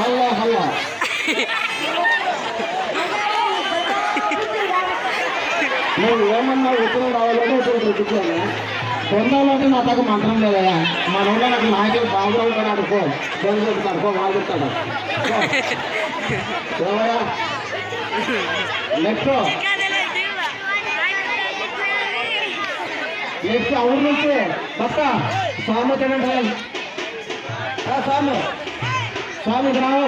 హల్లా హల్లా నేను ఏమన్నా ఉత్తరం రావాలంటే ఉత్తరం కూర్చోను. పొందాలంటే నా దగ్గర మంత్రం లేదయా. మన ఊళ్ళో నాకు నాయకులు బాగా ఉంటాడు. అనుకో దొంగ చెప్తాడు, కో వాళ్ళు చెప్తాడు. ఏమయ్యా నెక్స్ట్ నెక్స్ట్ ఊరు నుంచి పక్క స్వామి తినండి. స్వామి స్వామి రావు.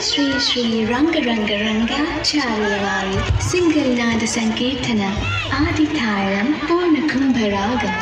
శ్రీ శ్రీ రంగ రంగ రంగాచార్యవారి సింగల్నాద సంకీర్తన ఆదితాళం పూర్ణ కుంభరాగం.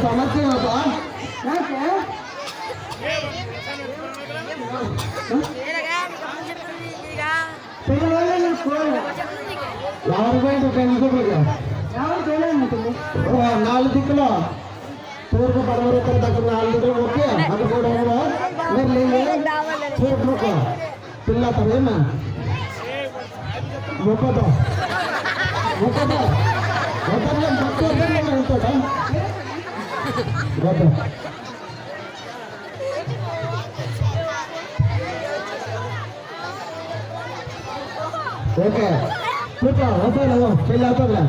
సమస్య నాలుగు దిక్కులో తూర్పు పడవరూపాయల దగ్గర 4 దిక్కులు ఓకే. అది కూడా తూర్పు పిల్ల తనేమా ముక్కతో ముక్కతో ఓకే కూర్చో వస్తాను పెళ్ళి అవుతుందా.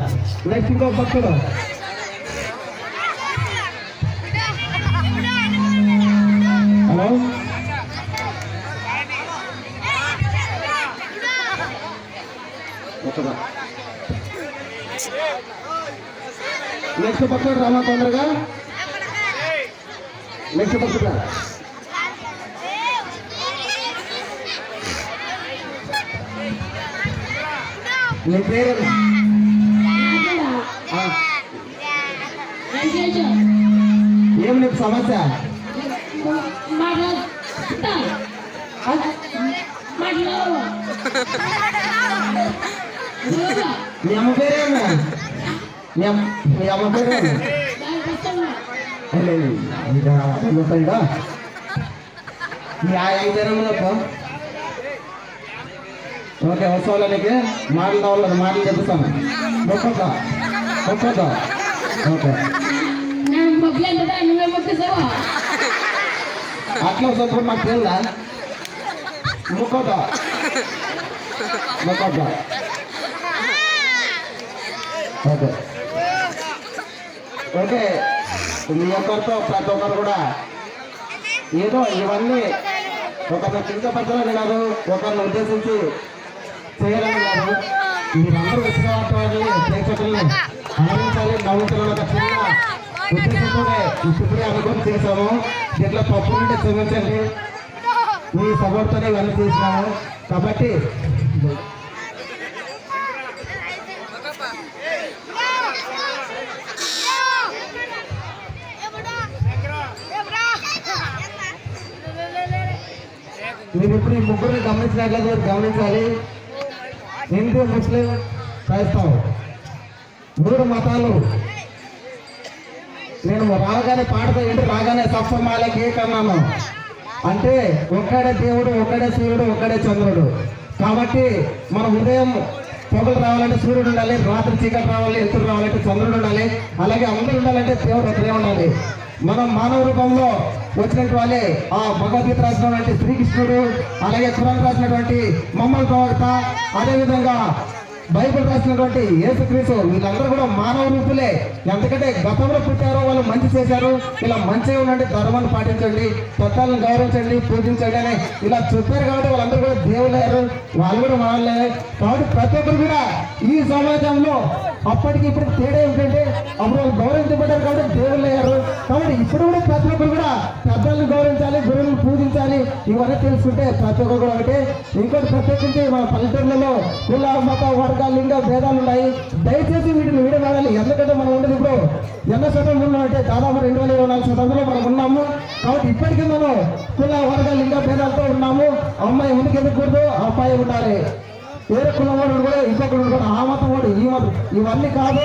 నెక్స్ట్ ఇంకో భక్తుడు హలో నెక్స్ట్ భక్తుడు రామా తొందరగా. నెక్స్ట్ భక్తుడు నీ పేరు ఏం నీకు సమస్య? మీ అమ్మ పేరేమో మీ అమ్మ పేరేమో మీ ఐదేరమ్మలకు ఓకే వస్తానికి మాటలు కావాలి. మాటలు చెప్తాను మొక్కొద్దా మొక్కొద్దా ఓకే అట్లా వస్తుంది మాకు తెలుదా. మొక్కొద్దా మొక్కొద్దా ఓకే ఓకే. మీ ఒక్కరితో ప్రతి ఒక్కరు కూడా ఏదో ఇవన్నీ ఒకరిని కించపరచాలని కాదు, ఒకరిని ఉద్దేశించి చేయాలని కాదు. మీరందరూ వచ్చిన వాటిని ప్రేక్షకుల్ని ఆనందించాలి, నవ్వుతున్న ఒక చిన్న ఉద్దేశంతోనే ఇప్పుడే అనుభవం చేశాము. దీంట్లో తప్పు ఉంటే క్షమించండి. మీ సపోర్ట్తోనే ఇవన్నీ చేసినాము కాబట్టి మీరు ఇప్పుడు ఈ ముగ్గురిని గమనించినట్లయితే మీరు గమనించాలి. హిందూ, ముస్లిం, క్రైస్తవం 3 మతాలు. నేను రాగానే పాటతో ఇంటి రాగానే సప్తమాలకి ఏకన్నాను అంటే ఒక్కడే దేవుడు, ఒక్కడే సూర్యుడు, ఒక్కడే చంద్రుడు. కాబట్టి మన ఉదయం పొగలు రావాలంటే సూర్యుడు ఉండాలి, రాత్రి చీకటి రావాలి, ఎత్తుడు రావాలంటే చంద్రుడు ఉండాలి, అలాగే అందరూ ఉండాలంటే దేవుడు ఒకరే ఉండాలి. మనం మానవ రూపంలో వచ్చినటువంటి వాళ్ళే ఆ భగవద్గీత రాసినటువంటి శ్రీకృష్ణుడు, అలాగే ఖురాన్ రాసినటువంటి మహమ్మద్ ప్రవక్త, అదేవిధంగా బైబిల్ రాసినటువంటి యేసుక్రీస్తు, వీళ్ళందరూ కూడా మానవ రూపులే. ఎందుకంటే గతంలో పుట్టారో వాళ్ళు మంచి చేశారు, ఇలా మంచిగా ఉండండి, ధర్మాన్ని పాటించండి, పెద్దలను గౌరవించండి, పూజించండి అని ఇలా చెప్పారు. కాబట్టి వాళ్ళందరూ కూడా దేవులయ్యారు, వాళ్ళు కూడా వాళ్ళే. కాబట్టి ప్రతి ఒక్కరు కూడా ఈ సమాజంలో అప్పటికి ఇప్పుడు తేడా ఏంటంటే అప్పుడు వాళ్ళు గౌరవించబడ్డారు కాబట్టి దేవుళ్ళు అయ్యారు. కాబట్టి ఇప్పుడు కూడా ప్రతి ఒక్కరు కూడా పెద్దలను గౌరవించాలి, గురువులను పూజించాలి. ఇవన్నీ తెలుసుకుంటే ప్రతి ఒక్కరు కూడా ఒకటే. ఇంకోటి ప్రత్యేకించి మన పల్లెటూర్లలో కుల, మత, వర్గ, లింగ భేదాలు ఉన్నాయి. దయచేసి వీటిని విడవాడాలి. ఎందుకంటే మనం ఉండేది ఇప్పుడు ఎన్న శతంలో ఉన్నామంటే దాదాపు 2024 శతంలో మనం ఉన్నాము. కాబట్టి ఇప్పటికీ మనం కుల, వర్గ, లింగ భేదాలతో ఉన్నాము. అమ్మాయి ముందుకు ఎదుగుకూడదు, అబ్బాయి ఉండాలి. వేరే కులం వాడు కూడా ఇంకొకరు కూడా ఆ మతం వాడు ఈ మతం ఇవన్నీ కాదు.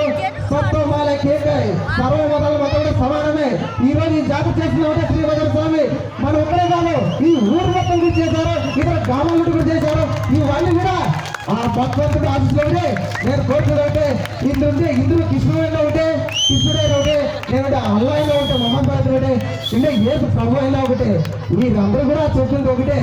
సత్వమాల కేకాయ సర్వ మతాల మతం కూడా సమానమే. ఈ రోజు ఈ జాతి చేసిన ఒకటే శ్రీభద్ర స్వామి మనం ఒక్కడే కాదు, ఈ ఊరు మొత్తం కూడా చేశారు, ఇతర గ్రామాల కూడా చేశారు. ఇవన్నీ కూడా ఆ భగవంతుడి ఆశీస్సులో ఉంటే నేను కోరుకునే ఉంటే ఇందులో కృష్ణుడైనా ఒకటే, కృష్ణుడైనా ఒకటే, లేదంటే అల్లా అయినా ఒకటే, మహమ్మద్ ఒకటే, ఇంకా ఏసు ప్రభు అయినా ఒకటే. వీరందరూ కూడా చెప్పింది ఒకటే.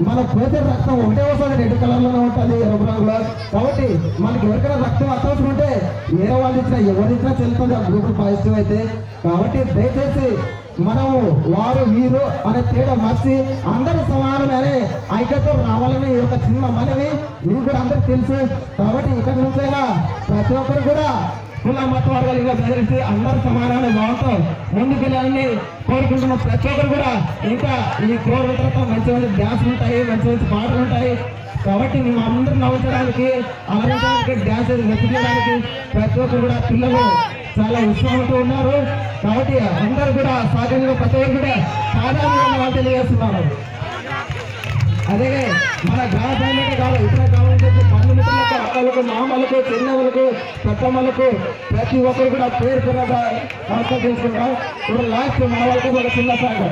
మన పోతే రక్తం ఒకటే వస్తుంది, రెడ్ కలర్లోనే ఉంటుంది, ఎరుపు రంగులో. కాబట్టి మనకి ఎవరికైనా రక్తం అత్యవసరం ఉంటే వేరే వాళ్ళు ఇచ్చినా ఎవరు ఇచ్చినా చెల్లుతుంది ఆ గ్రూప్ పాజిటివ్ అయితే. కాబట్టి దయచేసి మనము వారు వీరు అనే తేడా మర్చి అందరూ సమానమే అనే ఐక్యత రావాలని ఒక చిన్న మనవి మీకు కూడా అందరికి తెలుసు. కాబట్టి ఇక్కడి నుంచైనా ప్రతి ఒక్కరు కూడా కుల, మత, వర్గాలు ఇంకా బెదిరిస్తే అందరూ సమానమైన భావంతో ముందుకెళ్ళాలని కోరుకుంటున్న ప్రతి ఒక్కరు కూడా ఇంకా ఈ కోరు తర్వాత మంచి మంచి డ్యాన్సులు ఉంటాయి, మంచి మంచి పాటలు ఉంటాయి. కాబట్టి మేము అందరూ నవ్వుకోవడానికి, అలరించడానికి, డ్యాన్స్ వెతుకోవడానికి ప్రతి ఒక్కరు కూడా పిల్లలు చాలా ఉత్సాహంతో ఉన్నారు. కాబట్టి అందరూ కూడా సాగంగా ప్రతి ఒక్కరు కూడా సాధారణంగా తెలియజేస్తున్నారు. అదే మన గ్రామ సైనిక కాదు, ఇతర గ్రామం బంధుమిత్రులకు, అక్కలకు, మామలకు, చిన్నవులకు, పెద్దమ్మలకు ప్రతి ఒక్కరు కూడా పేరు పేరుగా నమస్కారం చేసుకుంటాం. ఇప్పుడు లాస్ట్ మన వాళ్ళకి ఒక చిన్న సాగం.